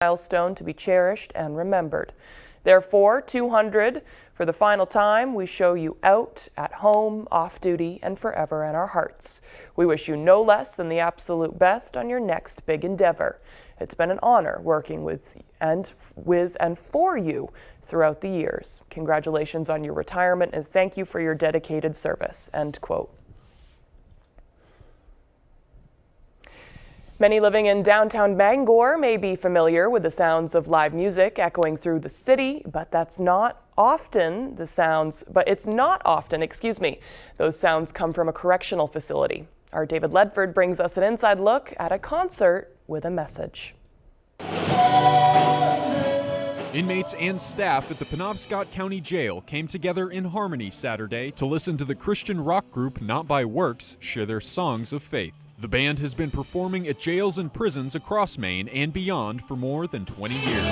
milestone to be cherished and remembered. Therefore, 200, for the final time, we show you out, at home, off duty, and forever in our hearts. We wish you no less than the absolute best on your next big endeavor. It's been an honor working with and for you throughout the years. Congratulations on your retirement and thank you for your dedicated service." End quote. Many living in downtown Bangor may be familiar with the sounds of live music echoing through the city, but it's not often, Those sounds come from a correctional facility. Our David Ledford brings us an inside look at a concert with a message. Inmates and staff at the Penobscot County Jail came together in harmony Saturday to listen to the Christian rock group Not By Works share their songs of faith. The band has been performing at jails and prisons across Maine and beyond for more than 20 years.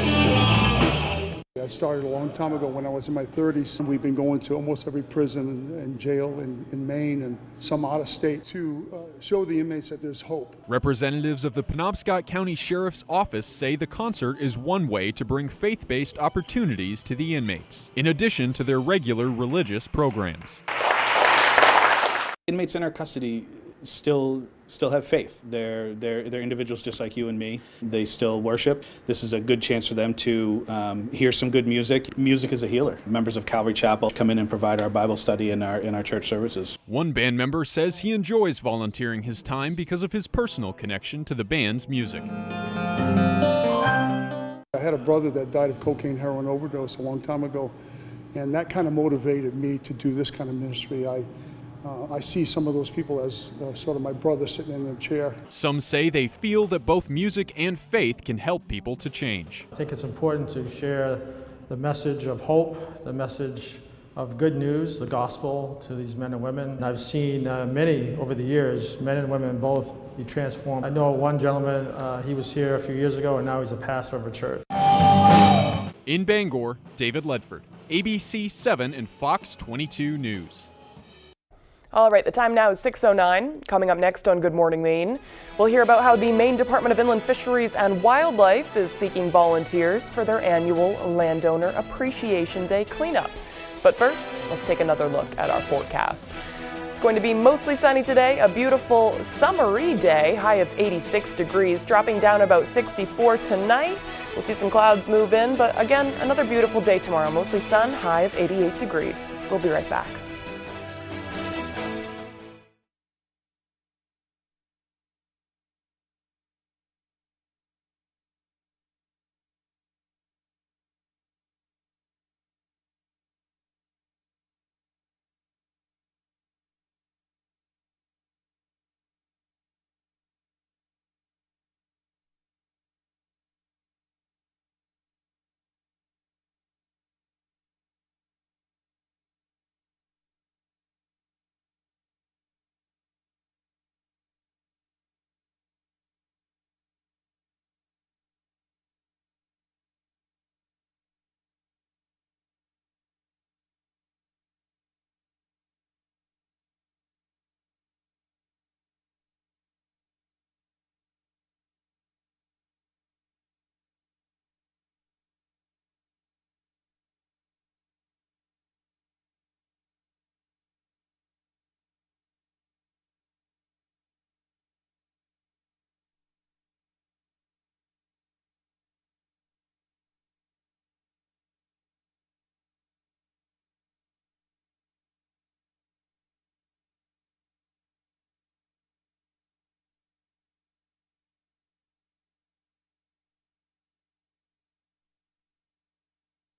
I started a long time ago when I was in my 30s. We've been going to almost every prison and jail in Maine and some out of state to show the inmates that there's hope. Representatives of the Penobscot County Sheriff's Office say the concert is one way to bring faith-based opportunities to the inmates, in addition to their regular religious programs. Inmates in our custody still have faith. They're individuals just like you and me. They still worship. This is a good chance for them to hear some good music. Music is a healer. Members of Calvary Chapel come in and provide our Bible study in our church services. One band member says he enjoys volunteering his time because of his personal connection to the band's music. I had a brother that died of cocaine heroin overdose a long time ago, and that kind of motivated me to do this kind of ministry. I see some of those people as sort of my brother sitting in the chair. Some say they feel that both music and faith can help people to change. I think it's important to share the message of hope, the message of good news, the gospel to these men and women. And I've seen many over the years, men and women both, be transformed. I know one gentleman, he was here a few years ago and now he's a pastor of a church. In Bangor, David Ledford, ABC 7 and Fox 22 News. All right, the time now is 6:09. Coming up next on Good Morning Maine, we'll hear about how the Maine Department of Inland Fisheries and Wildlife is seeking volunteers for their annual Landowner Appreciation Day cleanup. But first, let's take another look at our forecast. It's going to be mostly sunny today, a beautiful summery day, high of 86 degrees, dropping down about 64 tonight. We'll see some clouds move in, but again, another beautiful day tomorrow, mostly sun, high of 88 degrees. We'll be right back.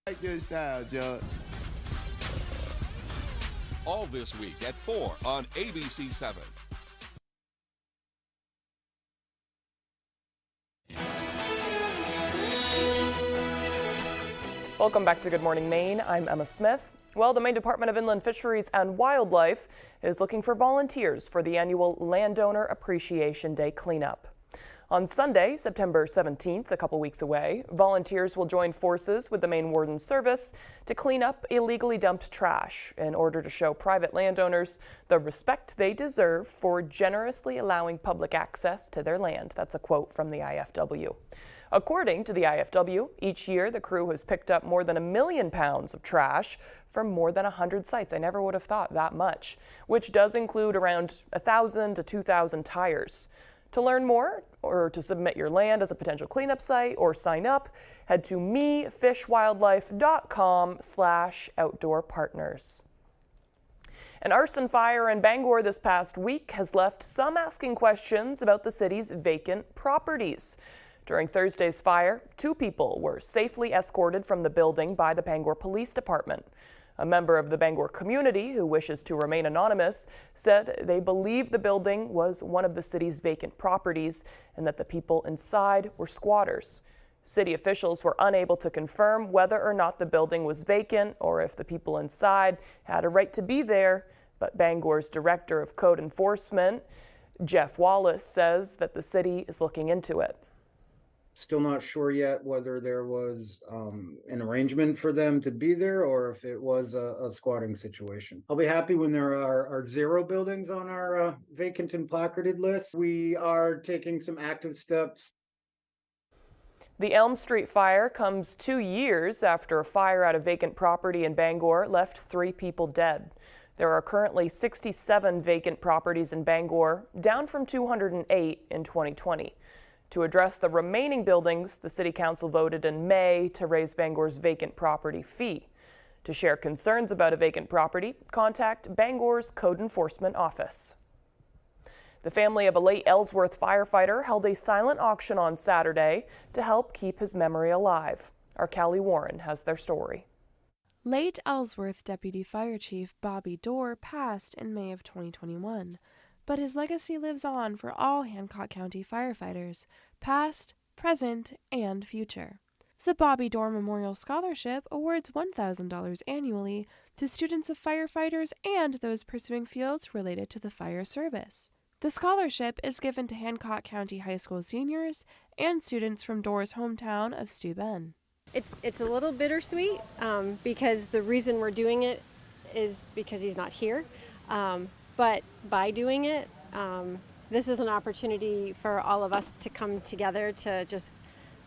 Like this now, Judge. All this week at 4 on ABC 7. Welcome back to Good Morning Maine. I'm Emma Smith. Well, the Maine Department of Inland Fisheries and Wildlife is looking for volunteers for the annual Landowner Appreciation Day cleanup. On Sunday, September 17th, a couple weeks away, volunteers will join forces with the Maine Warden Service to clean up illegally dumped trash in order to show private landowners the respect they deserve for generously allowing public access to their land. That's a quote from the IFW. According to the IFW, each year the crew has picked up more than 1 million pounds of trash from more than 100 sites. I never would have thought that much, which does include around 1,000 to 2,000 tires. To learn more or to submit your land as a potential cleanup site or sign up, head to mefishwildlife.com/outdoor partners. An arson fire in Bangor this past week has left some asking questions about the city's vacant properties. During Thursday's fire, 2 people were safely escorted from the building by the Bangor Police Department. A member of the Bangor community who wishes to remain anonymous said they believe the building was one of the city's vacant properties and that the people inside were squatters. City officials were unable to confirm whether or not the building was vacant or if the people inside had a right to be there, but Bangor's Director of Code Enforcement, Jeff Wallace, says that the city is looking into it. Still not sure yet whether there was an arrangement for them to be there or if it was a squatting situation. I'll be happy when there are 0 buildings on our vacant and placarded list. We are taking some active steps. The Elm Street fire comes 2 years after a fire at a vacant property in Bangor left 3 people dead. There are currently 67 vacant properties in Bangor, down from 208 in 2020. To address the remaining buildings, the City Council voted in May to raise Bangor's vacant property fee. To share concerns about a vacant property, contact Bangor's Code Enforcement Office. The family of a late Ellsworth firefighter held a silent auction on Saturday to help keep his memory alive. Our Callie Warren has their story. Late Ellsworth Deputy Fire Chief Bobby Dorr passed in May of 2021, but his legacy lives on for all Hancock County firefighters, past, present, and future. The Bobby Dorr Memorial Scholarship awards $1,000 annually to students of firefighters and those pursuing fields related to the fire service. The scholarship is given to Hancock County High School seniors and students from Dorr's hometown of Steuben. It's a little bittersweet because the reason we're doing it is because he's not here. But by doing it, this is an opportunity for all of us to come together to just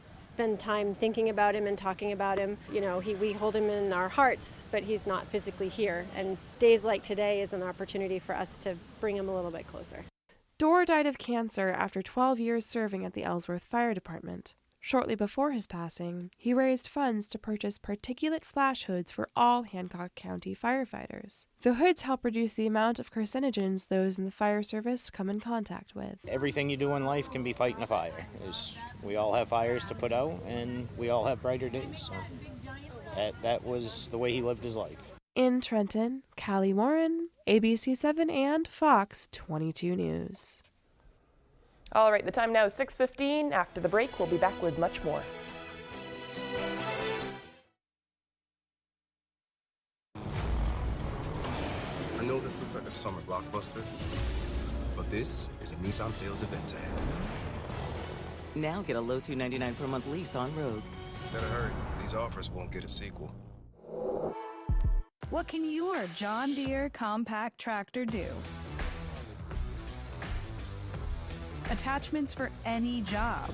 spend time thinking about him and talking about him. You know, we hold him in our hearts, but he's not physically here. And days like today is an opportunity for us to bring him a little bit closer. Dorr died of cancer after 12 years serving at the Ellsworth Fire Department. Shortly before his passing, he raised funds to purchase particulate flash hoods for all Hancock County firefighters. The hoods help reduce the amount of carcinogens those in the fire service come in contact with. Everything you do in life can be fighting a fire. We all have fires to put out, and we all have brighter days. So that was the way he lived his life. In Trenton, Callie Warren, ABC7 and Fox 22 News. All right, the time now is 6:15. After the break, we'll be back with much more. I know this looks like a summer blockbuster, but this is a Nissan sales event to have. Now get a low $299 per month lease on Rogue. Better hurry. These offers won't get a sequel. What can your John Deere compact tractor do? Attachments for any job.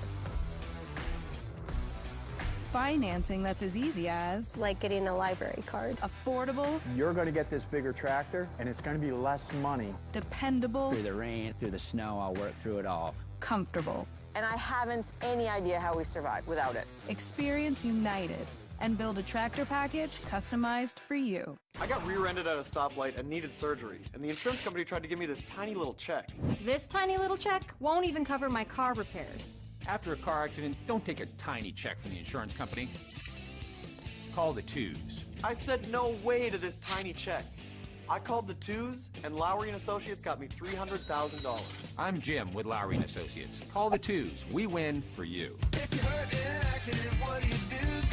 Financing that's as easy as... like getting a library card. Affordable. You're going to get this bigger tractor, and it's going to be less money. Dependable. Through the rain, through the snow, I'll work through it all. Comfortable. And I haven't any idea how we survive without it. Experience United and build a tractor package customized for you. I got rear-ended at a stoplight and needed surgery, and the insurance company tried to give me this tiny little check. This tiny little check won't even cover my car repairs. After a car accident, don't take a tiny check from the insurance company. Call the twos. I said no way to this tiny check. I called the twos, and Lowry & Associates got me $300,000. I'm Jim with Lowry & Associates. Call the twos. We win for you. If you're hurt in an accident, what do?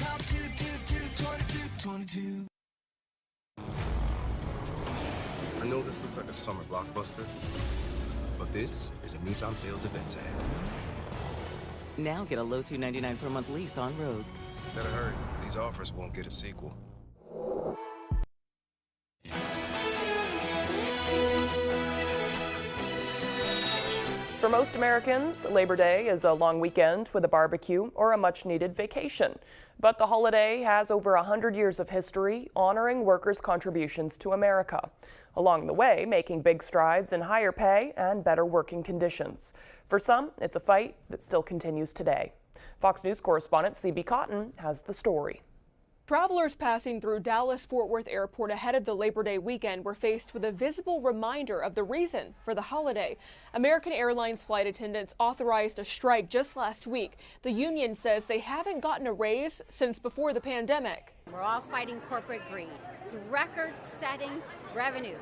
Call 222-2222. I know this looks like a summer blockbuster, but this is a Nissan sales event to have. Now get a low $299 per month lease on Rogue. Better hurry. These offers won't get a sequel. For most Americans, Labor Day is a long weekend with a barbecue or a much-needed vacation. But the holiday has over 100 years of history honoring workers' contributions to America. Along the way, making big strides in higher pay and better working conditions. For some, it's a fight that still continues today. Fox News correspondent CB Cotton has the story. Travelers passing through Dallas-Fort Worth Airport ahead of the Labor Day weekend were faced with a visible reminder of the reason for the holiday. American Airlines flight attendants authorized a strike just last week. The union says they haven't gotten a raise since before the pandemic. We're all fighting corporate greed, record-setting revenues.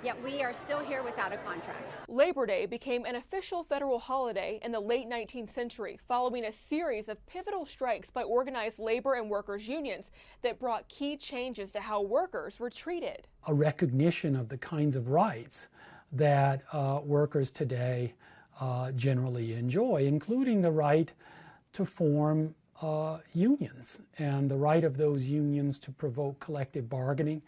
Yet we are still here without a contract. Labor Day became an official federal holiday in the late 19th century, following a series of pivotal strikes by organized labor and workers' unions that brought key changes to how workers were treated. A recognition of the kinds of rights that workers today generally enjoy, including the right to form unions and the right of those unions to provoke collective bargaining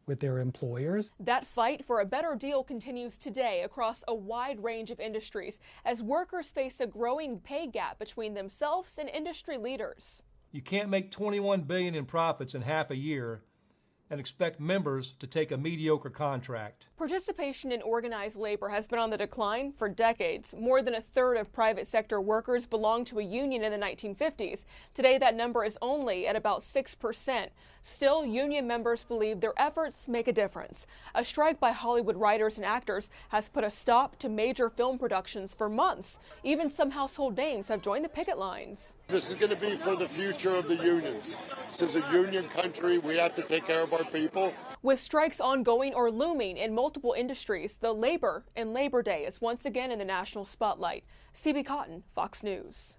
with their employers. That fight for a better deal continues today across a wide range of industries as workers face a growing pay gap between themselves and industry leaders. You can't make $21 billion in profits in half a year and expect members to take a mediocre contract. Participation in organized labor has been on the decline for decades. More than a third of private sector workers belonged to a union in the 1950s. Today, that number is only at about 6%. Still, union members believe their efforts make a difference. A strike by Hollywood writers and actors has put a stop to major film productions for months. Even some household names have joined the picket lines. This is going to be for the future of the unions. This is a union country. We have to take care of our people. With strikes ongoing or looming in multiple industries, the labor and Labor Day is once again in the national spotlight. CB Cotton, Fox News.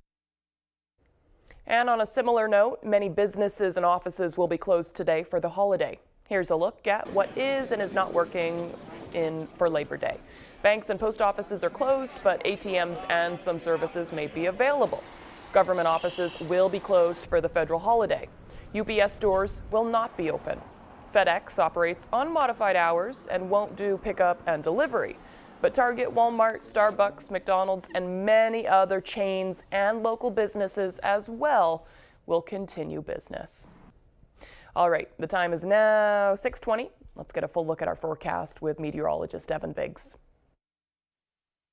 And on a similar note, many businesses and offices will be closed today for the holiday. Here's a look at what is and is not working for Labor Day. Banks and post offices are closed, but ATMs and some services may be available. Government offices will be closed for the federal holiday. UPS stores will not be open. FedEx operates on modified hours and won't do pickup and delivery. But Target, Walmart, Starbucks, McDonald's, and many other chains and local businesses as well will continue business. All right, the time is now 6:20. Let's get a full look at our forecast with meteorologist Evan Biggs.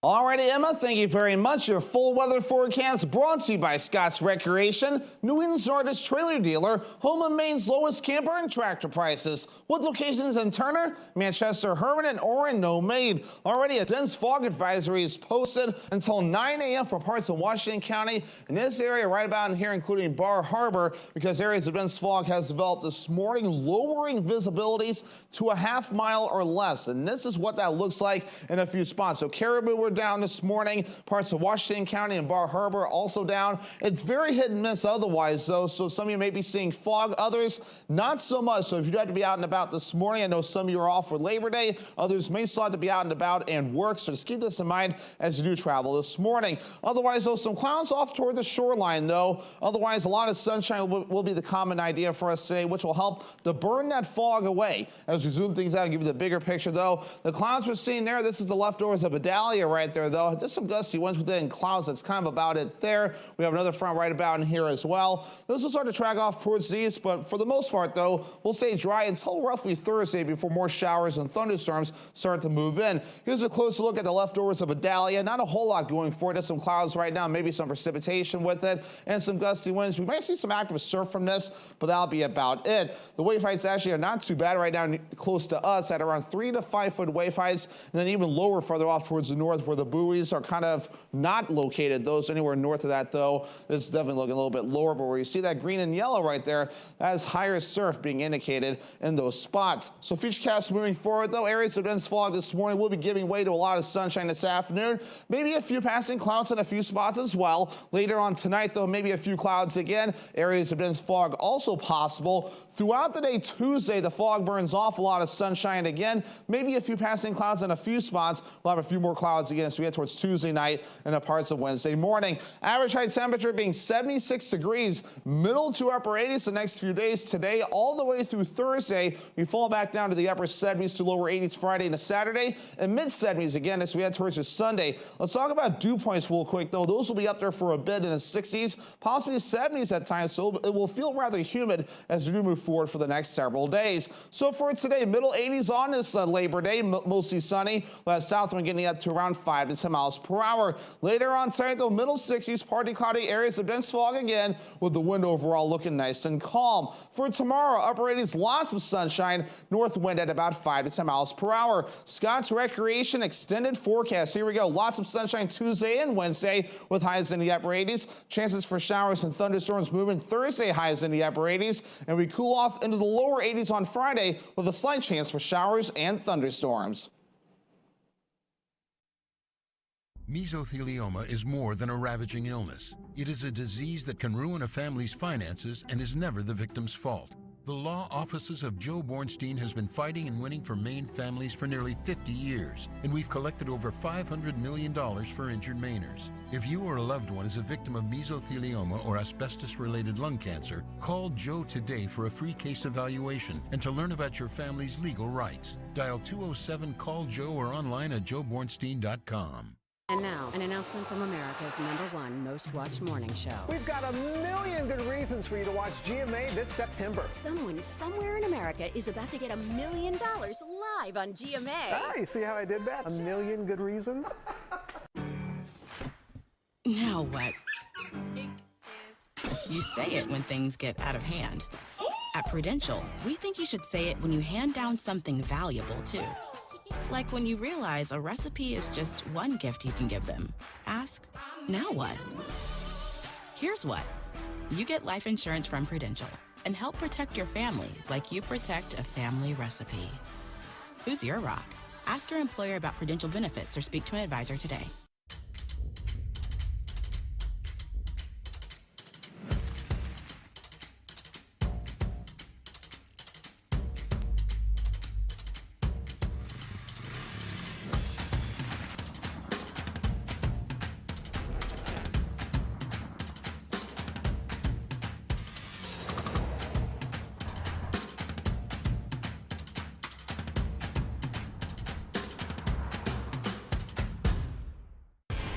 Alrighty, Emma, thank you very much. Your full weather forecast brought to you by Scott's Recreation, New England's largest trailer dealer, home of Maine's lowest camper and tractor prices, with locations in Turner, Manchester, Herman, and Orrin, no Maine. Already a dense fog advisory is posted until 9 a.m. for parts of Washington County in this area right about in here, including Bar Harbor, because areas of dense fog has developed this morning, lowering visibilities to a half mile or less. And this is what that looks like in a few spots. So Caribou, we're down this morning. Parts of Washington County and Bar Harbor also down. It's very hit and miss otherwise, though, so some of you may be seeing fog, others not so much. So if you had to be out and about this morning, I know some of you are off for Labor Day, others may still have to be out and about and work, so just keep this in mind as you do travel this morning. Otherwise, though, some clouds off toward the shoreline, though. Otherwise, a lot of sunshine will be the common idea for us today, which will help to burn that fog away. As we zoom things out and give you the bigger picture, though, the clouds we're seeing there, this is the leftovers of Vidalia right there, though. Just some gusty winds within clouds. That's kind of about it there. We have another front right about in here as well. This will start to track off towards the east, but for the most part, though, we'll stay dry until roughly Thursday before more showers and thunderstorms start to move in. Here's a closer look at the leftovers of Vidalia. Not a whole lot going for it. Just some clouds right now, maybe some precipitation with it, and some gusty winds. We might see some active surf from this, but that'll be about it. The wave heights actually are not too bad right now close to us at around 3 to 5 foot wave heights, and then even lower further off towards the north where the buoys are kind of not located. Those anywhere north of that, though, it's definitely looking a little bit lower, but where you see that green and yellow right there, that is higher surf being indicated in those spots. So futurecast moving forward, though, areas of dense fog this morning will be giving way to a lot of sunshine this afternoon. Maybe a few passing clouds in a few spots as well. Later on tonight, though, maybe a few clouds again. Areas of dense fog also possible. Throughout the day Tuesday, the fog burns off, a lot of sunshine again. Maybe a few passing clouds in a few spots. We'll have a few more clouds again again as we head towards Tuesday night and parts of Wednesday morning. Average high temperature being 76 degrees, middle to upper 80s the next few days. Today all the way through Thursday, we fall back down to the upper 70s to lower 80s Friday and Saturday, and mid 70s again as we head towards Sunday. Let's talk about dew points real quick, though. Those will be up there for a bit in the 60s, possibly 70s at times, so it will feel rather humid as we move forward for the next several days. So for today, middle 80s on this Labor Day, mostly sunny. We'll have south wind getting up to around 5 to 10 miles per hour. Later on tonight, though, middle 60s, partly cloudy areas of dense fog again, with the wind overall looking nice and calm. For tomorrow, upper 80s, lots of sunshine, north wind at about 5 to 10 miles per hour. Scott's Recreation extended forecast. Here we go. Lots of sunshine Tuesday and Wednesday with highs in the upper 80s. Chances for showers and thunderstorms moving Thursday, highs in the upper 80s. And we cool off into the lower 80s on Friday with a slight chance for showers and thunderstorms. Mesothelioma is more than a ravaging illness. It is a disease that can ruin a family's finances and is never the victim's fault. The law offices of Joe Bornstein has been fighting and winning for Maine families for nearly 50 years, and we've collected over $500 million for injured Mainers. If you or a loved one is a victim of mesothelioma or asbestos-related lung cancer, call Joe today for a free case evaluation and to learn about your family's legal rights. Dial 207-CALL-JOE or online at joebornstein.com. And now, an announcement from America's #1 most watched morning show. We've got a million good reasons for you to watch GMA this September. Someone somewhere in America is about to get $1 million live on GMA. Ah, you see how I did that? A million good reasons? Now what? You say it when things get out of hand. At Prudential, we think you should say it when you hand down something valuable, too. Like when you realize a recipe is just one gift you can give them. Ask, now what? Here's what. You get life insurance from Prudential and help protect your family like you protect a family recipe. Who's your rock? Ask your employer about Prudential benefits or speak to an advisor today.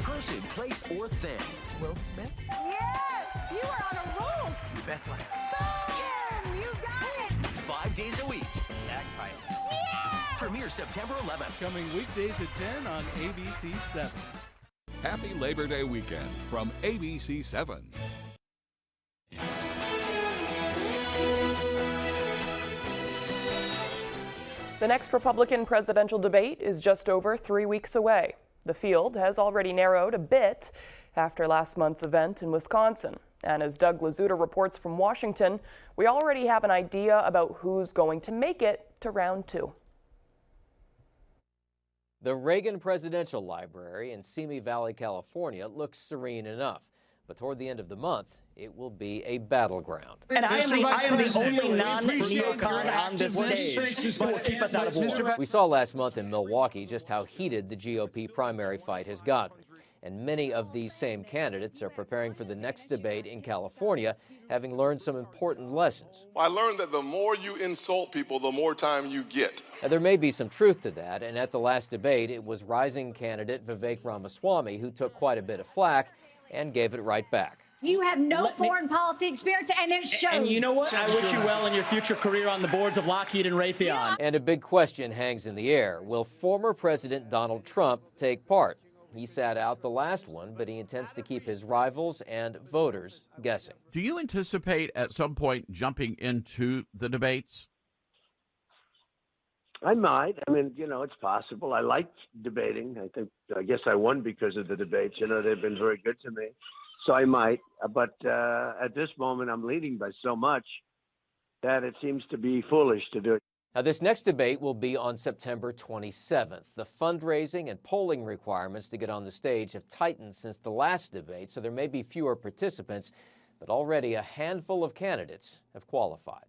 Person, place, or thing. Will Smith? Yes! You are on a roll! Bethlehem. Boom! You got it! 5 days a week. Bagpipe. Yeah! Premiere September 11th. Coming weekdays at 10 on ABC 7. Happy Labor Day weekend from ABC 7. The next Republican presidential debate is just over 3 weeks away. The field has already narrowed a bit after last month's event in Wisconsin. And as Doug Lazuda reports from Washington, we already have an idea about who's going to make it to round 2. The Reagan Presidential Library in Simi Valley, California looks serene enough. But toward the end of the month, it will be a battleground. And I am the only non-neocon on this stage, but keep us out of war. We saw last month in Milwaukee just how heated the GOP primary fight has gotten. And many of these same candidates are preparing for the next debate in California, having learned some important lessons. I learned that the more you insult people, the more time you get. Now, there may be some truth to that, and at the last debate, it was rising candidate Vivek Ramaswamy who took quite a bit of flack and gave it right back. You have no foreign policy experience, and it shows. And you know what? I wish you well in your future career on the boards of Lockheed and Raytheon. Yeah. And a big question hangs in the air. Will former President Donald Trump take part? He sat out the last one, but he intends to keep his rivals and voters guessing. Do you anticipate at some point jumping into the debates? I might. I mean, you know, it's possible. I like debating. I guess I won because of the debates. You know, they've been very good to me. So I might. But at this moment, I'm leading by so much that it seems to be foolish to do it. Now, this next debate will be on September 27th. The fundraising and polling requirements to get on the stage have tightened since the last debate, so there may be fewer participants, but already a handful of candidates have qualified.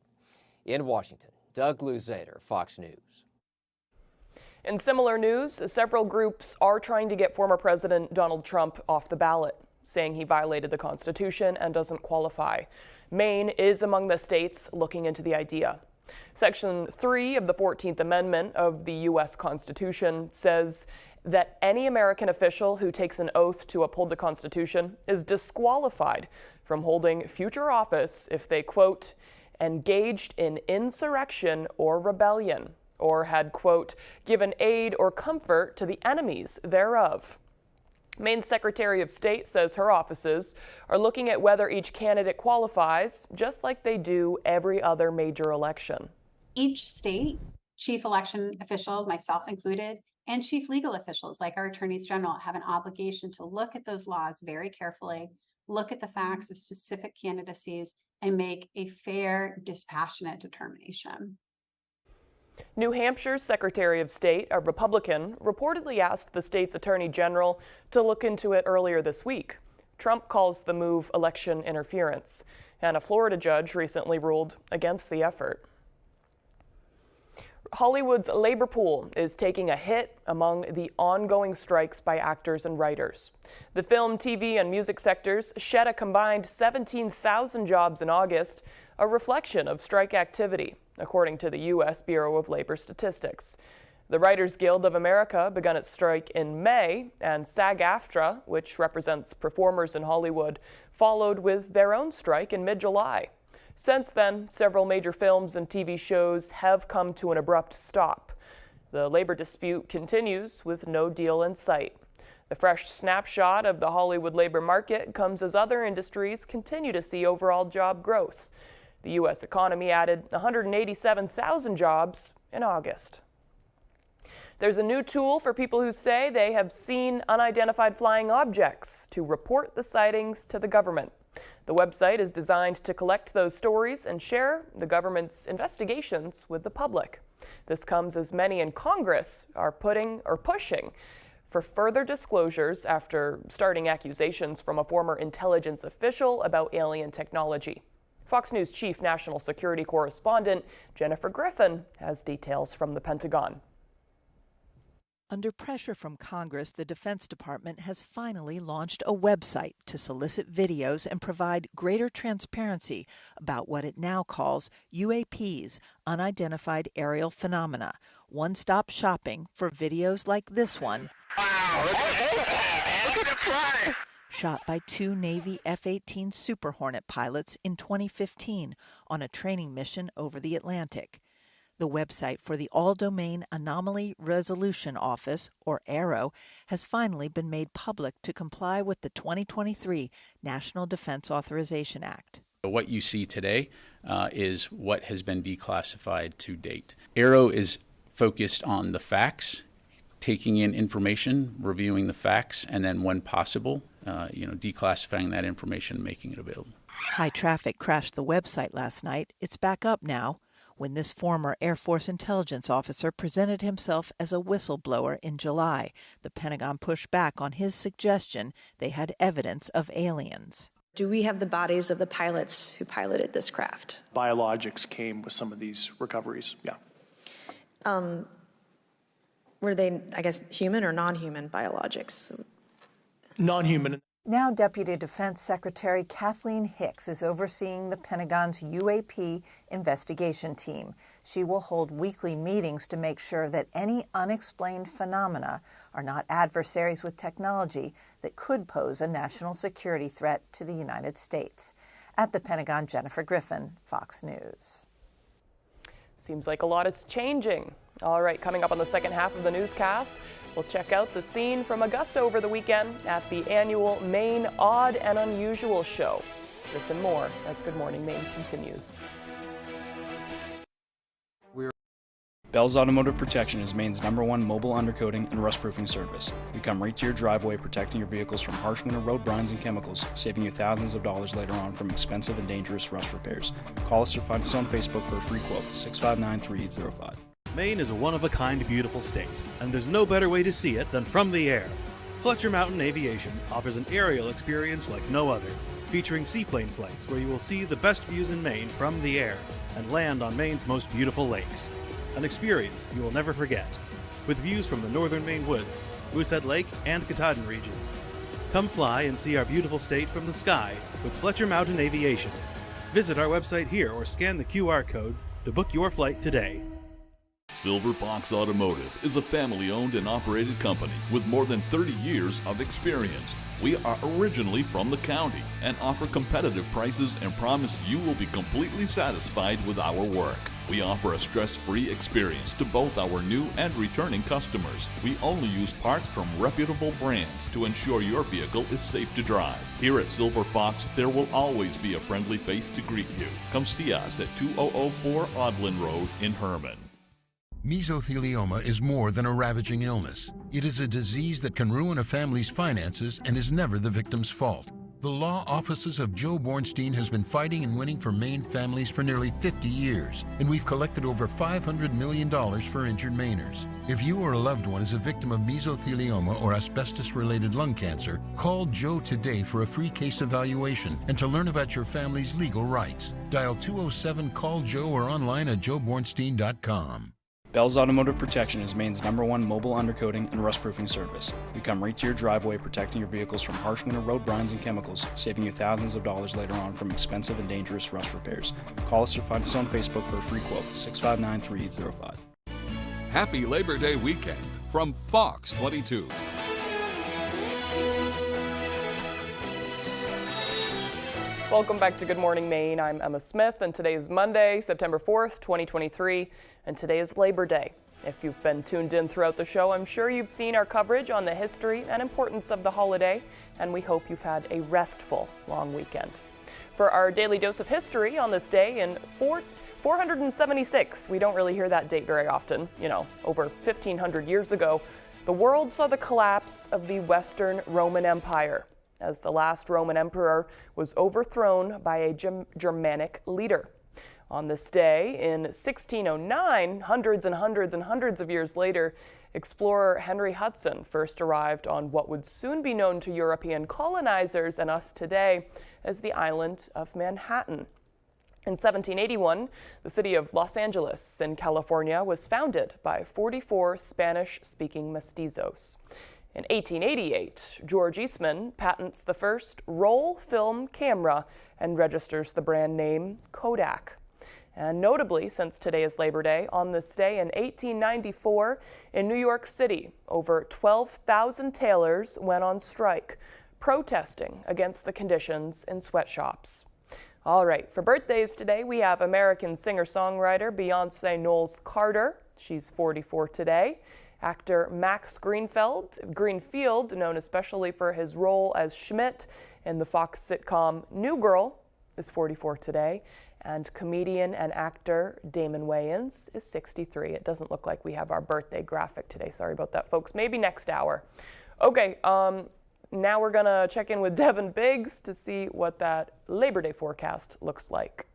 In Washington, Doug Luzader, Fox News. In similar news, several groups are trying to get former President Donald Trump off the ballot, saying he violated the Constitution and doesn't qualify. Maine is among the states looking into the idea. Section 3 of the 14th Amendment of the U.S. Constitution says that any American official who takes an oath to uphold the Constitution is disqualified from holding future office if they, quote, engaged in insurrection or rebellion, or had, quote, given aid or comfort to the enemies thereof. Maine's Secretary of State says her offices are looking at whether each candidate qualifies, just like they do every other major election. Each state, chief election official, myself included, and chief legal officials like our attorneys general have an obligation to look at those laws very carefully, look at the facts of specific candidacies, and make a fair, dispassionate determination. New Hampshire's Secretary of State, a Republican, reportedly asked the state's attorney general to look into it earlier this week. Trump calls the move election interference, and a Florida judge recently ruled against the effort. Hollywood's labor pool is taking a hit among the ongoing strikes by actors and writers. The film, TV, and music sectors shed a combined 17,000 jobs in August, a reflection of strike activity, according to the U.S. Bureau of Labor Statistics. The Writers Guild of America began its strike in May, and SAG-AFTRA, which represents performers in Hollywood, followed with their own strike in mid-July. Since then, several major films and TV shows have come to an abrupt stop. The labor dispute continues with no deal in sight. The fresh snapshot of the Hollywood labor market comes as other industries continue to see overall job growth. The U.S. economy added 187,000 jobs in August. There's a new tool for people who say they have seen unidentified flying objects to report the sightings to the government. The website is designed to collect those stories and share the government's investigations with the public. This comes as many in Congress are pushing for further disclosures after starting accusations from a former intelligence official about alien technology. Fox News Chief National Security Correspondent Jennifer Griffin has details from the Pentagon. Under pressure from Congress, the Defense Department has finally launched a website to solicit videos and provide greater transparency about what it now calls UAPs, Unidentified Aerial Phenomena, one-stop shopping for videos like this one. Wow, look at the fly! Shot by two Navy F-18 Super Hornet pilots in 2015 on a training mission over the Atlantic. The website for the All-Domain Anomaly Resolution Office, or AARO, has finally been made public to comply with the 2023 National Defense Authorization Act. What you see today is what has been declassified to date. AARO is focused on the facts, taking in information, reviewing the facts, and then when possible, declassifying that information and making it available. High traffic crashed the website last night. It's back up now, when this former Air Force intelligence officer presented himself as a whistleblower in July. The Pentagon pushed back on his suggestion they had evidence of aliens. Do we have the bodies of the pilots who piloted this craft? Biologics came with some of these recoveries, yeah. Were they, I guess, human or non-human biologics? Non-human. Now, Deputy Defense Secretary Kathleen Hicks is overseeing the Pentagon's UAP investigation team. She will hold weekly meetings to make sure that any unexplained phenomena are not adversaries with technology that could pose a national security threat to the United States. At the Pentagon, Jennifer Griffin, Fox News. Seems like a lot is changing. All right, coming up on the second half of the newscast, we'll check out the scene from Augusta over the weekend at the annual Maine Odd and Unusual Show. This and more as Good Morning Maine continues. Bell's Automotive Protection is Maine's #1 mobile undercoating and rust-proofing service. We come right to your driveway, protecting your vehicles from harsh winter road brines and chemicals, saving you thousands of dollars later on from expensive and dangerous rust repairs. Call us or find us on Facebook for a free quote, 659-3805. Maine is a one-of-a-kind beautiful state, and there's no better way to see it than from the air. Fletcher Mountain Aviation offers an aerial experience like no other, featuring seaplane flights where you will see the best views in Maine from the air and land on Maine's most beautiful lakes. An experience you will never forget. with views from the northern Maine woods, Moosehead Lake, and Katahdin regions. Come fly and see our beautiful state from the sky with Fletcher Mountain Aviation. Visit our website here or scan the QR code to book your flight today. Silver Fox Automotive is a family-owned and operated company with more than 30 years of experience. We are originally from the county and offer competitive prices and promise you will be completely satisfied with our work. We offer a stress-free experience to both our new and returning customers. We only use parts from reputable brands to ensure your vehicle is safe to drive. Here at Silver Fox, there will always be a friendly face to greet you. Come see us at 2004 Audlin Road in Herman. Mesothelioma is more than a ravaging illness. It is a disease that can ruin a family's finances and is never the victim's fault. The law offices of Joe Bornstein has been fighting and winning for Maine families for nearly 50 years, and we've collected over $500 million for injured Mainers. If you or a loved one is a victim of mesothelioma or asbestos-related lung cancer, call Joe today for a free case evaluation and to learn about your family's legal rights. Dial 207-CALL-JOE or online at joebornstein.com. Bell's Automotive Protection is Maine's #1 mobile undercoating and rustproofing service. We come right to your driveway, protecting your vehicles from harsh winter road brines and chemicals, saving you thousands of dollars later on from expensive and dangerous rust repairs. Call us or find us on Facebook for a free quote, 659-3805. Happy Labor Day weekend from Fox 22. Welcome back to Good Morning Maine. I'm Emma Smith, and today is Monday, September 4th, 2023, and today is Labor Day. If you've been tuned in throughout the show, I'm sure you've seen our coverage on the history and importance of the holiday, and we hope you've had a restful long weekend. For our daily dose of history on this day in 476, we don't really hear that date very often, over 1,500 years ago, the world saw the collapse of the Western Roman Empire, as the last Roman emperor was overthrown by a Germanic leader. On this day in 1609, hundreds and hundreds and hundreds of years later, explorer Henry Hudson first arrived on what would soon be known to European colonizers and us today as the island of Manhattan. In 1781, the city of Los Angeles in California was founded by 44 Spanish-speaking mestizos. In 1888, George Eastman patents the first roll film camera and registers the brand name Kodak. And notably, since today is Labor Day, on this day in 1894, in New York City, over 12,000 tailors went on strike, protesting against the conditions in sweatshops. All right, for birthdays today, we have American singer-songwriter Beyonce Knowles Carter. She's 44 today. Actor Max Greenfield, known especially for his role as Schmidt in the Fox sitcom New Girl, is 44 today. And comedian and actor Damon Wayans is 63. It doesn't look like we have our birthday graphic today. Sorry about that, folks. Maybe next hour. Okay, now we're going to check in with Devin Biggs to see what that Labor Day forecast looks like.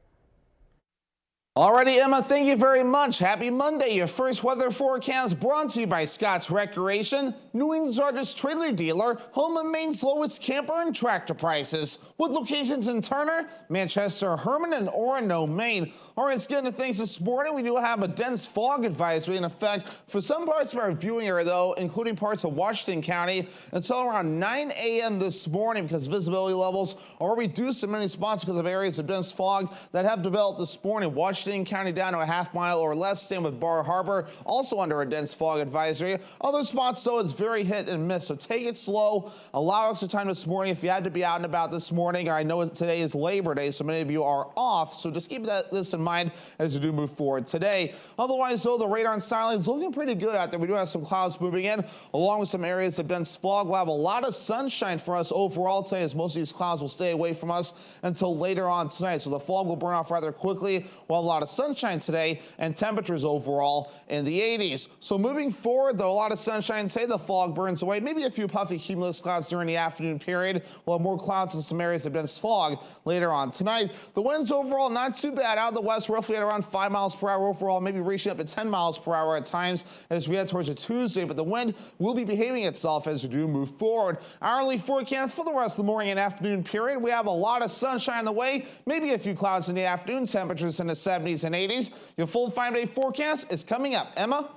Alrighty, Emma, thank you very much. Happy Monday. Your first weather forecast brought to you by Scott's Recreation, New England's largest trailer dealer, home of Maine's lowest camper and tractor prices. With locations in Turner, Manchester, Herman, and Orono, Maine. All right, let's get into things this morning. We do have a dense fog advisory in effect for some parts of our viewing area, though, including parts of Washington County, until around 9 a.m. this morning because visibility levels are reduced in many spots because of areas of dense fog that have developed this morning. Washington County down to a half mile or less. Same with Bar Harbor, also under a dense fog advisory. Other spots, though, it's very hit and miss. So take it slow. Allow extra time this morning if you had to be out and about this morning. I know today is Labor Day, so many of you are off. So just keep this in mind as you do move forward today. Otherwise, though, the radar and satellite is looking pretty good out there. We do have some clouds moving in, along with some areas of dense fog. We'll have a lot of sunshine for us overall today, as most of these clouds will stay away from us until later on tonight. So the fog will burn off rather quickly. We'll have a lot of sunshine today and temperatures overall in the 80s. So moving forward, though, a lot of sunshine today, the fog burns away. Maybe a few puffy cumulus clouds during the afternoon period. We'll have more clouds in some areas of dense fog later on tonight. The winds overall not too bad out of the west, roughly at around 5 miles per hour overall, maybe reaching up to 10 miles per hour at times as we head towards a Tuesday. But the wind will be behaving itself as we do move forward. Hourly forecast for the rest of the morning and afternoon period. We have a lot of sunshine on the way, maybe a few clouds in the afternoon, temperatures in the 70s and 80s. Your full 5-day forecast is coming up. Emma?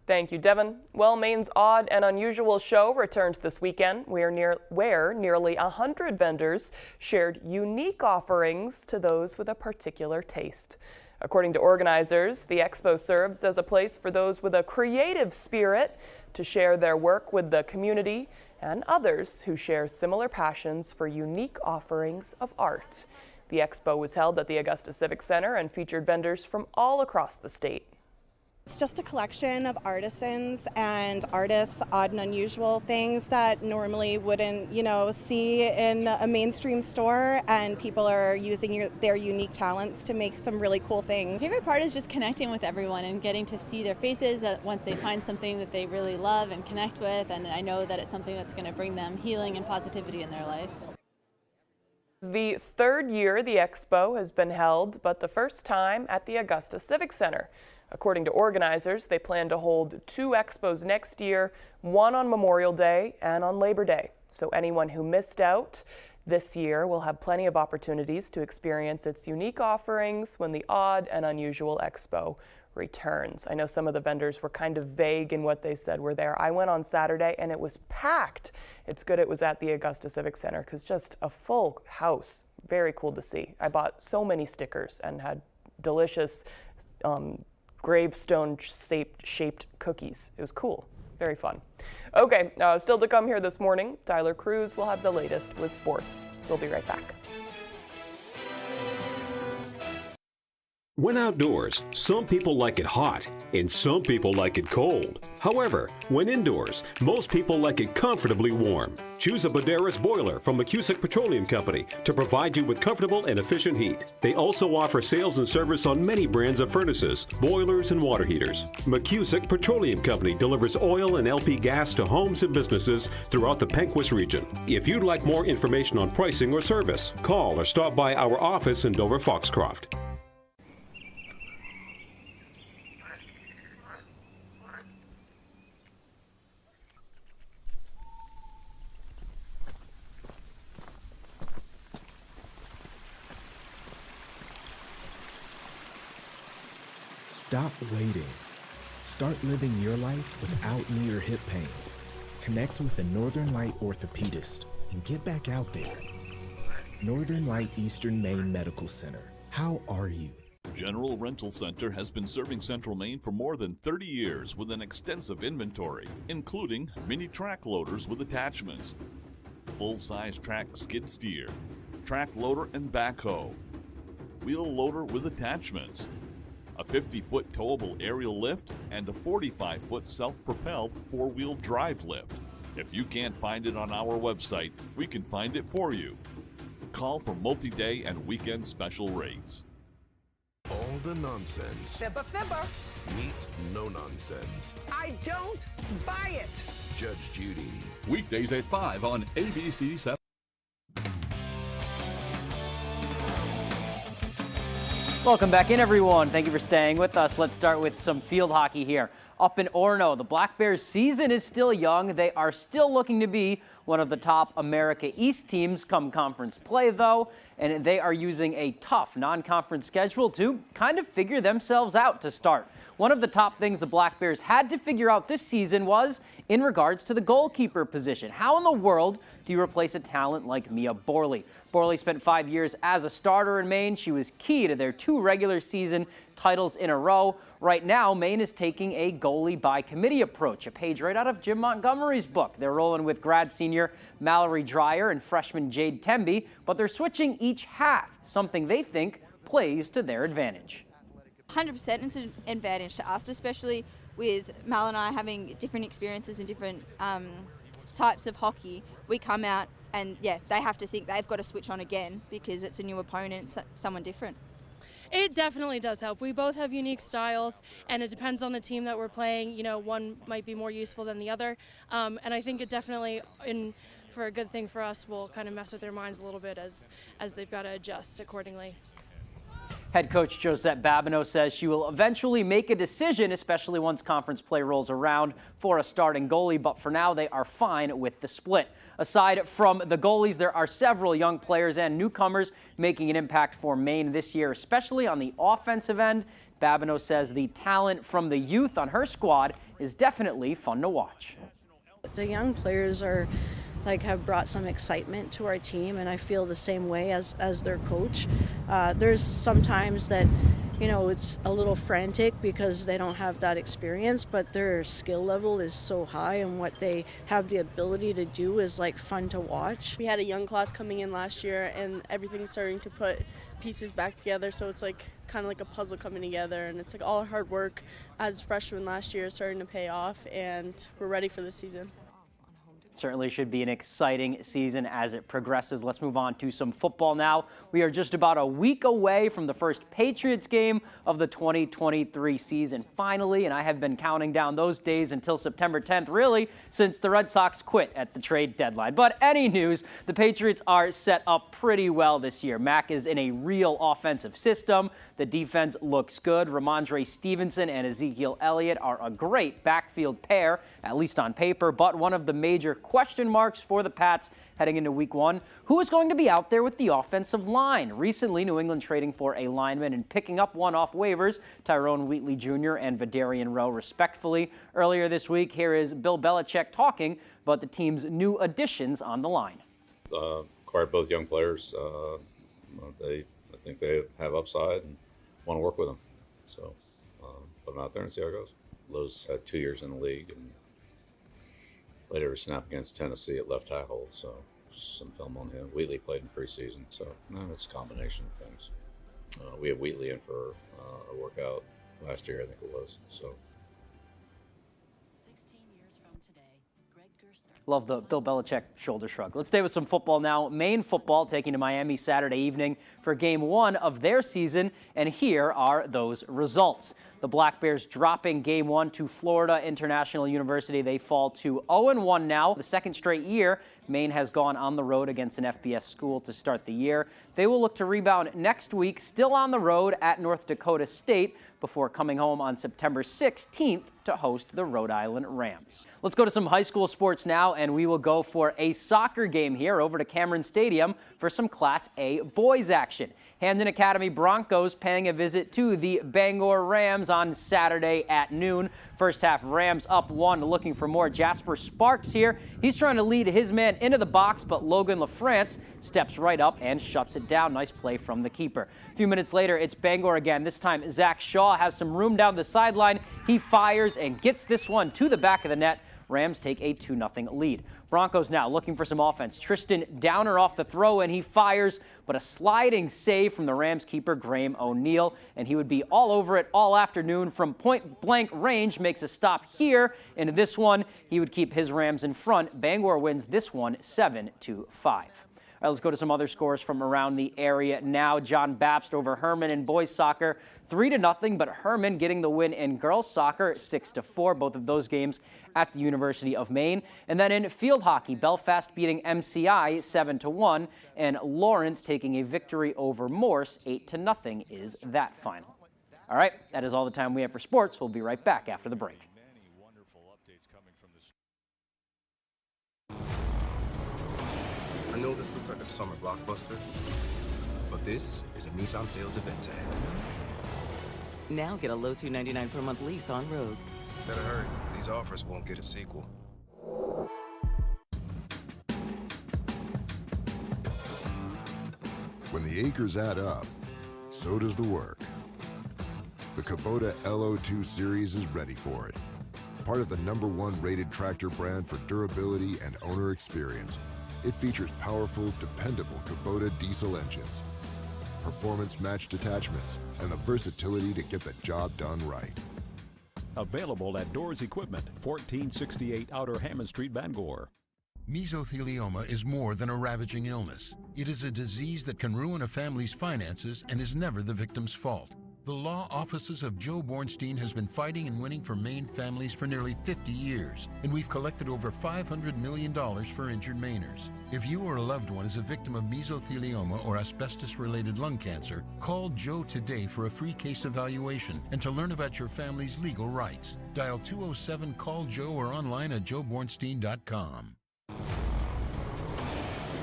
Thank you, Devin. Well, Maine's Odd and Unusual show returned this weekend, where nearly 100 vendors shared unique offerings to those with a particular taste. According to organizers, the expo serves as a place for those with a creative spirit to share their work with the community and others who share similar passions for unique offerings of art. The expo was held at the Augusta Civic Center and featured vendors from all across the state. It's just a collection of artisans and artists, odd and unusual things that normally wouldn't, see in a mainstream store, and people are using their unique talents to make some really cool things. My favorite part is just connecting with everyone and getting to see their faces once they find something that they really love and connect with, and I know that it's something that's going to bring them healing and positivity in their life. The third year the expo has been held, but the first time at the Augusta Civic Center. According to organizers, they plan to hold 2 expos next year, one on Memorial Day and on Labor Day. So anyone who missed out this year will have plenty of opportunities to experience its unique offerings when the Odd and Unusual Expo returns. I know some of the vendors were kind of vague in what they said were there. I went on Saturday and it was packed. It's good it was at the Augusta Civic Center because just a full house. Very cool to see. I bought so many stickers and had delicious gravestone-shaped cookies. It was cool. Very fun. Okay, still to come here this morning, Tyler Cruz will have the latest with sports. We'll be right back. When outdoors, some people like it hot and some people like it cold. However, when indoors, most people like it comfortably warm. Choose a Boderas boiler from McCusick Petroleum Company to provide you with comfortable and efficient heat. They also offer sales and service on many brands of furnaces, boilers, and water heaters. McCusick Petroleum Company delivers oil and LP gas to homes and businesses throughout the Pequot region. If you'd like more information on pricing or service, call or stop by our office in Dover Foxcroft. Stop waiting. Start living your life without knee or hip pain. Connect with a Northern Light orthopedist and get back out there. Northern Light Eastern Maine Medical Center. How are you? General Rental Center has been serving Central Maine for more than 30 years with an extensive inventory, including mini track loaders with attachments, full-size track skid steer, track loader and backhoe, wheel loader with attachments, a 50-foot towable aerial lift, and a 45-foot self-propelled four-wheel drive lift. If you can't find it on our website, we can find it for you. Call for multi-day and weekend special rates. All the nonsense Fibber. meets no nonsense. I don't buy it. Judge Judy. Weekdays at 5 on ABC 7. Welcome back in, everyone. Thank you for staying with us. Let's start with some field hockey here. Up in Orono, the Black Bears' season is still young. They are still looking to be one of the top America East teams come conference play, though, and they are using a tough non-conference schedule to kind of figure themselves out to start. One of the top things the Black Bears had to figure out this season was in regards to the goalkeeper position. How in the world do you replace a talent like Mia Borley? Borley spent 5 years as a starter in Maine. She was key to their 2 regular season titles in a row. Right now, Maine is taking a goalie by committee approach, a page right out of Jim Montgomery's book. They're rolling with grad senior Mallory Dreyer and freshman Jade Temby, but they're switching each half, something they think plays to their advantage. 100% it's an advantage to us, especially with Mal and I having different experiences in different types of hockey. We come out and, they have to think they've got to switch on again because it's a new opponent, someone different. It definitely does help. We both have unique styles, and it depends on the team that we're playing. You know, one might be more useful than the other, and I think it definitely, for a good thing for us, will kind of mess with their minds a little bit as they've got to adjust accordingly. Head coach Josette Babineau says she will eventually make a decision, especially once conference play rolls around, for a starting goalie, but for now they are fine with the split. Aside from the goalies, there are several young players and newcomers making an impact for Maine this year, especially on the offensive end. Babineau says the talent from the youth on her squad is definitely fun to watch. The young players have brought some excitement to our team, and I feel the same way as their coach. There's sometimes that, it's a little frantic because they don't have that experience, but their skill level is so high, and what they have the ability to do is fun to watch. We had a young class coming in last year, and everything's starting to put pieces back together, so it's kind of like a puzzle coming together, and it's all hard work as freshmen last year is starting to pay off, and we're ready for this season. Certainly should be an exciting season as it progresses. Let's move on to some football now. We are just about a week away from the first Patriots game of the 2023 season finally, and I have been counting down those days until September 10th, really, since the Red Sox quit at the trade deadline. But any news, the Patriots are set up pretty well this year. Mac is in a real offensive system. The defense looks good. Ramondre Stevenson and Ezekiel Elliott are a great backfield pair, at least on paper, but one of the major question marks for the Pats heading into week one: who is going to be out there with the offensive line? Recently, New England trading for a lineman and picking up one off waivers, Tyrone Wheatley Jr. and Vidarian Rowe, respectfully. Earlier this week, here is Bill Belichick talking about the team's new additions on the line. Acquired both young players. I think they have upside and want to work with them. So put them out there and see how it goes. Lowe's had 2 years in the league and played every snap against Tennessee at left tackle, so some film on him. Wheatley played in preseason, so it's a combination of things. We had Wheatley in for a workout last year, I think it was. So. Love the Bill Belichick shoulder shrug. Let's stay with some football now. Maine football taking to Miami Saturday evening for game one of their season, and here are those results. The Black Bears dropping game one to Florida International University. They fall to 0-1 now. The second straight year Maine has gone on the road against an FBS school to start the year. They will look to rebound next week, still on the road at North Dakota State, before coming home on September 16th to host the Rhode Island Rams. Let's go to some high school sports now, and we will go for a soccer game here over to Cameron Stadium for some Class A boys action. Hamden Academy Broncos paying a visit to the Bangor Rams on Saturday at noon. First half, Rams up 1, looking for more. Jasper Sparks here. He's trying to lead his man into the box, but Logan LaFrance steps right up and shuts it down. Nice play from the keeper. A few minutes later, it's Bangor again. This time, Zach Shaw has some room down the sideline. He fires and gets this one to the back of the net. Rams take a 2-0 lead. Broncos now looking for some offense. Tristan Downer off the throw, and he fires, but a sliding save from the Rams keeper, Graham O'Neill, and he would be all over it all afternoon from point-blank range. Makes a stop here. In this one, he would keep his Rams in front. Bangor wins this one 7-5. All right, let's go to some other scores from around the area now. John Bapst over Herman in boys soccer, 3-0, but Herman getting the win in girls soccer, 6-4. Both of those games at the University of Maine. And then in field hockey, Belfast beating MCI 7-1, and Lawrence taking a victory over Morse, 8-0 is that final. All right, that is all the time we have for sports. We'll be right back after the break. I know this looks like a summer blockbuster, but this is a Nissan sales event ad. Now get a low $299 per month lease on road. Better hurry. These offers won't get a sequel. When the acres add up, so does the work. The Kubota LO2 Series is ready for it. Part of the #1 rated tractor brand for durability and owner experience. It features powerful, dependable Kubota diesel engines, performance-matched attachments, and the versatility to get the job done right. Available at Doors Equipment, 1468 Outer Hammond Street, Bangor. Mesothelioma is more than a ravaging illness. It is a disease that can ruin a family's finances and is never the victim's fault. The law offices of Joe Bornstein has been fighting and winning for Maine families for nearly 50 years, and we've collected over $500 million for injured Mainers. If you or a loved one is a victim of mesothelioma or asbestos-related lung cancer, call Joe today for a free case evaluation and to learn about your family's legal rights. Dial 207-CALL-JOE or online at joebornstein.com.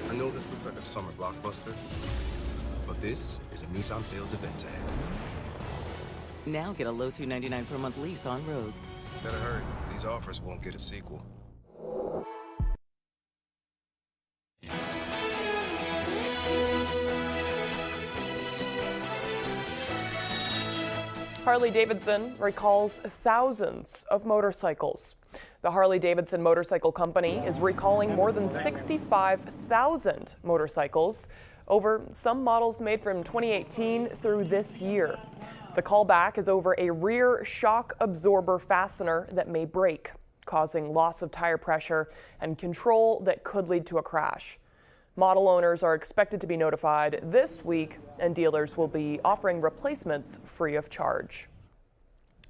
I know this looks like a summer blockbuster, but this is a Nissan sales event tag. Now get a low $299 per month lease on road. Better hurry. These offers won't get a sequel. Harley-Davidson recalls thousands of motorcycles. The Harley-Davidson Motorcycle Company is recalling more than 65,000 motorcycles over some models made from 2018 through this year. The callback is over a rear shock absorber fastener that may break, causing loss of tire pressure and control that could lead to a crash. Model owners are expected to be notified this week, and dealers will be offering replacements free of charge.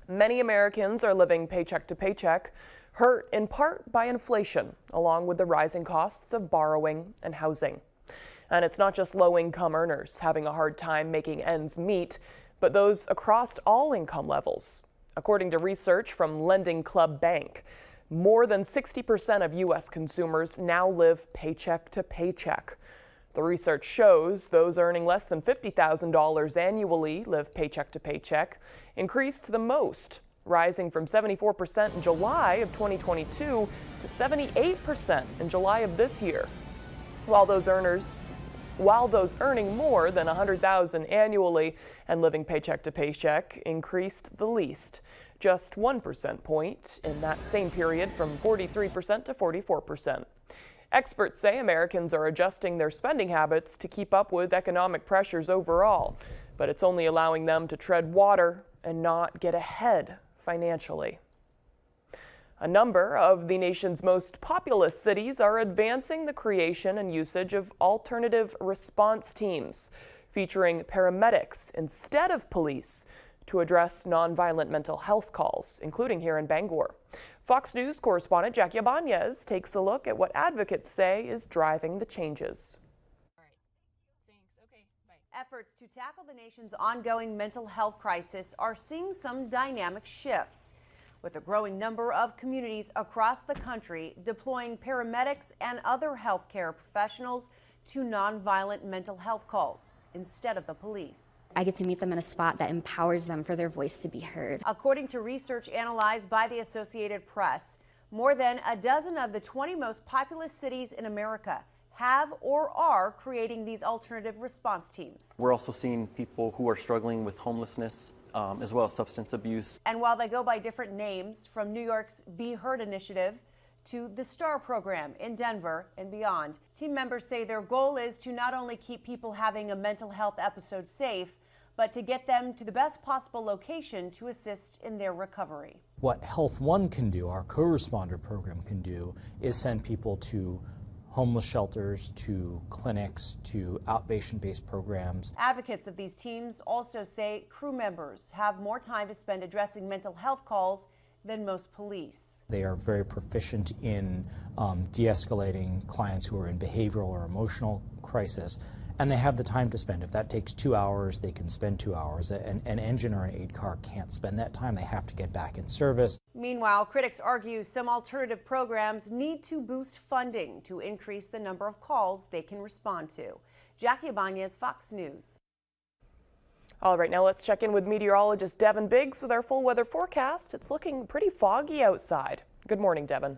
Many Americans are living paycheck to paycheck, hurt in part by inflation, along with the rising costs of borrowing and housing. And it's not just low-income earners having a hard time making ends meet, but those across all income levels. According to research from Lending Club Bank, more than 60% of U.S. consumers now live paycheck to paycheck. The research shows those earning less than $50,000 annually live paycheck to paycheck, increased the most, rising from 74% in July of 2022 to 78% in July of this year. While those earning more than $100,000 annually and living paycheck to paycheck increased the least, just 1 percentage point in that same period, from 43% to 44%. Experts say Americans are adjusting their spending habits to keep up with economic pressures overall, but it's only allowing them to tread water and not get ahead financially. A number of the nation's most populous cities are advancing the creation and usage of alternative response teams, featuring paramedics instead of police to address nonviolent mental health calls, including here in Bangor. Fox News correspondent Jackie Ibanez takes a look at what advocates say is driving the changes. Efforts to tackle the nation's ongoing mental health crisis are seeing some dynamic shifts, with a growing number of communities across the country deploying paramedics and other healthcare professionals to nonviolent mental health calls instead of the police. I get to meet them in a spot that empowers them for their voice to be heard. According to research analyzed by the Associated Press, more than a dozen of the 20 most populous cities in America have or are creating these alternative response teams. We're also seeing people who are struggling with homelessness, as well as substance abuse. And while they go by different names, from New York's Be Heard initiative to the STAR program in Denver and beyond, team members say their goal is to not only keep people having a mental health episode safe, but to get them to the best possible location to assist in their recovery. What Health One can do, our co-responder program can do, is send people to homeless shelters, to clinics, to outpatient-based programs. Advocates of these teams also say crew members have more time to spend addressing mental health calls than most police. They are very proficient in de-escalating clients who are in behavioral or emotional crisis, and they have the time to spend. If that takes 2 hours, they can spend 2 hours. An engine or an aid car can't spend that time. They have to get back in service. Meanwhile, critics argue some alternative programs need to boost funding to increase the number of calls they can respond to. Jackie Ibanez, Fox News. All right, now let's check in with meteorologist Devin Biggs with our full weather forecast. It's looking pretty foggy outside. Good morning, Devin.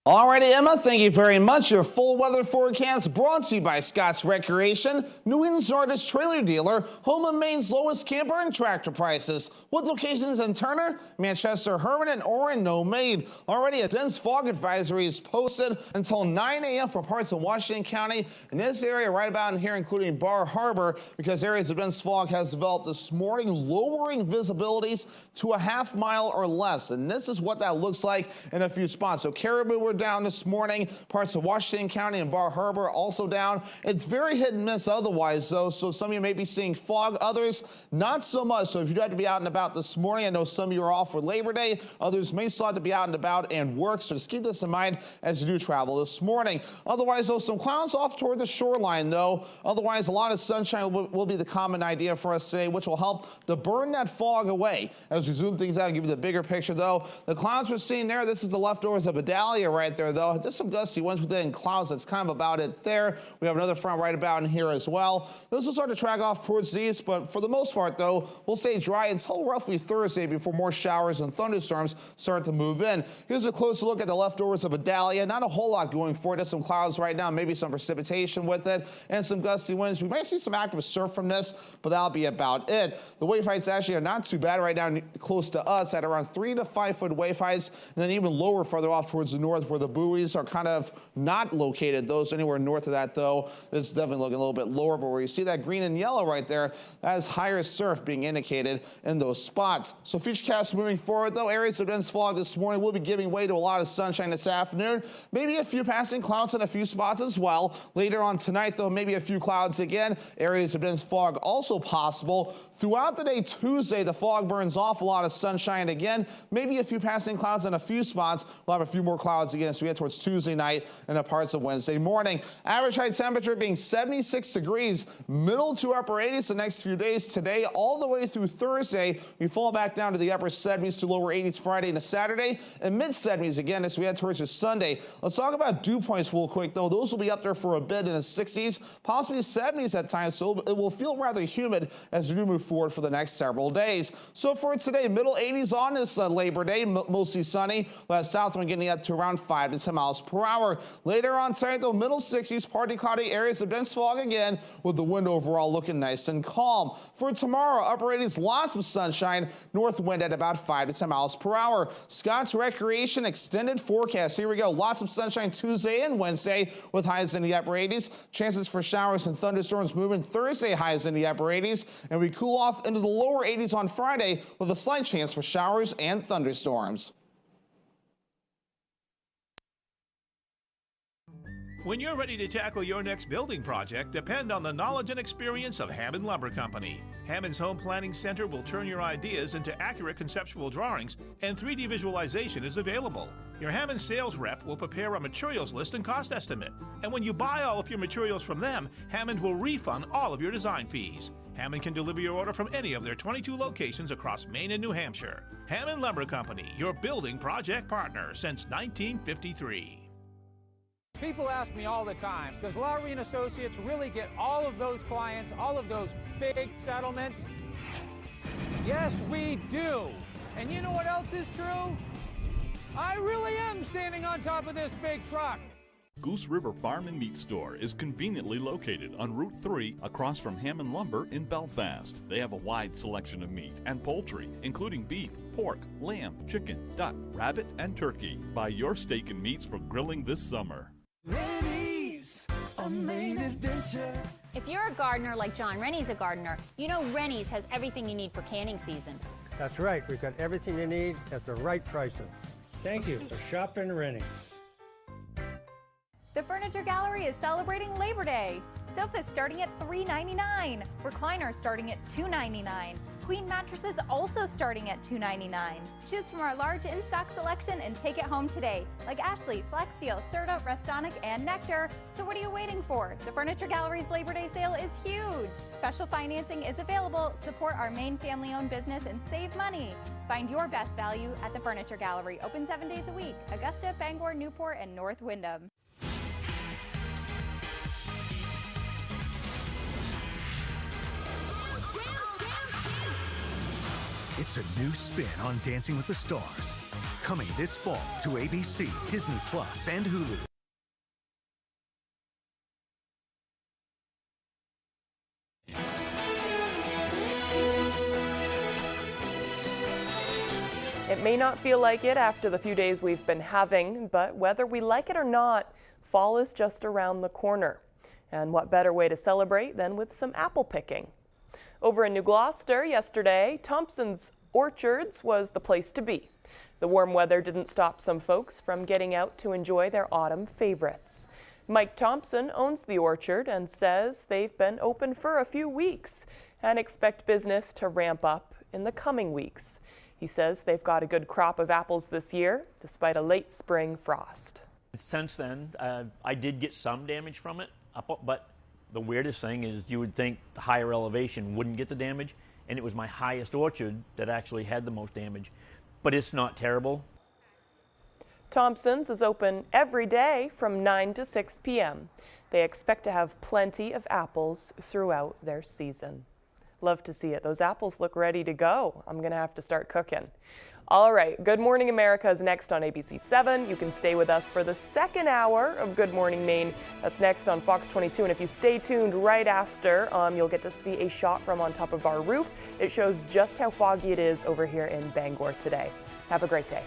Alrighty, Emma, thank you very much. Your full weather forecast brought to you by Scott's Recreation, New England's largest trailer dealer, home of Maine's lowest camper and tractor prices, with locations in Turner, Manchester, Herman, and Orono Maine. Already a dense fog advisory is posted until 9 a.m. for parts of Washington County. In this area right about in here, including Bar Harbor, because areas of dense fog has developed this morning, lowering visibilities to a half mile or less. And this is what that looks like in a few spots. So Caribou, are down this morning. Parts of Washington County and Bar Harbor also down. It's very hit and miss otherwise, though, so some of you may be seeing fog, others not so much. So if you had to be out and about this morning, I know some of you are off for Labor Day, others may still have to be out and about and work, so just keep this in mind as you do travel this morning. Otherwise, though, some clouds off toward the shoreline, though. Otherwise, a lot of sunshine will be the common idea for us today, which will help to burn that fog away. As we zoom things out and give you the bigger picture, though, the clouds we're seeing there, this is the leftovers of Idalia right there, though. Just some gusty winds within clouds. That's kind of about it there. We have another front right about in here as well. Those will start to track off towards the east, but for the most part, though, we'll stay dry until roughly Thursday before more showers and thunderstorms start to move in. Here's a closer look at the leftovers of Idalia. Not a whole lot going for it. Just some clouds right now, maybe some precipitation with it, and some gusty winds. We might see some active surf from this, but that'll be about it. The wave heights actually are not too bad right now close to us at around 3 to 5 foot wave heights, and then even lower further off towards the north where the buoys are kind of not located. Those anywhere north of that, though, it's definitely looking a little bit lower, but where you see that green and yellow right there, that is higher surf being indicated in those spots. So futurecast moving forward, though, areas of dense fog this morning will be giving way to a lot of sunshine this afternoon. Maybe a few passing clouds in a few spots as well. Later on tonight, though, maybe a few clouds again. Areas of dense fog also possible. Throughout the day Tuesday, the fog burns off, a lot of sunshine again. Maybe a few passing clouds in a few spots. We'll have a few more clouds again as we get towards Tuesday night and the parts of Wednesday morning. Average high temperature being 76 degrees, middle to upper 80s the next few days. Today all the way through Thursday, we fall back down to the upper 70s to lower 80s Friday and Saturday, and mid 70s again as we head towards Sunday. Let's talk about dew points real quick, though. Those will be up there for a bit in the 60s, possibly 70s at times, so it will feel rather humid as we do move forward for the next several days. So for today, middle 80s on this Labor Day, mostly sunny. We'll have south wind getting up to around 5 to 10 miles per hour. Later on tonight, though, middle 60s, partly cloudy areas of dense fog again, with the wind overall looking nice and calm. For tomorrow, upper 80s, lots of sunshine, north wind at about 5 to 10 miles per hour. Scott's Recreation extended forecast. Here we go. Lots of sunshine Tuesday and Wednesday with highs in the upper 80s. Chances for showers and thunderstorms moving Thursday, highs in the upper 80s. And we cool off into the lower 80s on Friday with a slight chance for showers and thunderstorms. When you're ready to tackle your next building project, depend on the knowledge and experience of Hammond Lumber Company. Hammond's Home Planning Center will turn your ideas into accurate conceptual drawings, and 3D visualization is available. Your Hammond sales rep will prepare a materials list and cost estimate. And when you buy all of your materials from them, Hammond will refund all of your design fees. Hammond can deliver your order from any of their 22 locations across Maine and New Hampshire. Hammond Lumber Company, your building project partner since 1953. People ask me all the time, does Lowry & Associates really get all of those clients, all of those big settlements? Yes, we do. And you know what else is true? I really am standing on top of this big truck. Goose River Farm and Meat Store is conveniently located on Route 3 across from Hammond Lumber in Belfast. They have a wide selection of meat and poultry, including beef, pork, lamb, chicken, duck, rabbit, and turkey. Buy your steak and meats for grilling this summer. Rennie's, a Maine adventure. If you're a gardener like John Rennie's a gardener, you know Rennie's has everything you need for canning season. That's right. We've got everything you need at the right prices. Thank you for shopping Rennie's. The Furniture Gallery is celebrating Labor Day. Sofas starting at $3.99. Recliners starting at $2.99. Queen mattresses also starting at $2.99. Choose from our large in-stock selection and take it home today, like Ashley, Flexsteel, Serta, Restonic, and Nectar. So what are you waiting for? The Furniture Gallery's Labor Day sale is huge. Special financing is available. Support our Maine family-owned business and save money. Find your best value at the Furniture Gallery. Open 7 days a week. Augusta, Bangor, Newport, and North Windham. It's a new spin on Dancing with the Stars. Coming this fall to ABC, Disney Plus, and Hulu. It may not feel like it after the few days we've been having, but whether we like it or not, fall is just around the corner. And what better way to celebrate than with some apple picking? Over in New Gloucester yesterday, Thompson's Orchards was the place to be. The warm weather didn't stop some folks from getting out to enjoy their autumn favorites. Mike Thompson owns the orchard and says they've been open for a few weeks and expect business to ramp up in the coming weeks. He says they've got a good crop of apples this year, despite a late spring frost. Since then, I did get some damage from it, but the weirdest thing is you would think the higher elevation wouldn't get the damage, and it was my highest orchard that actually had the most damage. But it's not terrible. Thompson's is open every day from 9 to 6 p.m. They expect to have plenty of apples throughout their season. Love to see it. Those apples look ready to go. I'm going to have to start cooking. All right, Good Morning America is next on ABC 7. You can stay with us for the second hour of Good Morning Maine. That's next on Fox 22. And if you stay tuned right after, you'll get to see a shot from on top of our roof. It shows just how foggy it is over here in Bangor today. Have a great day.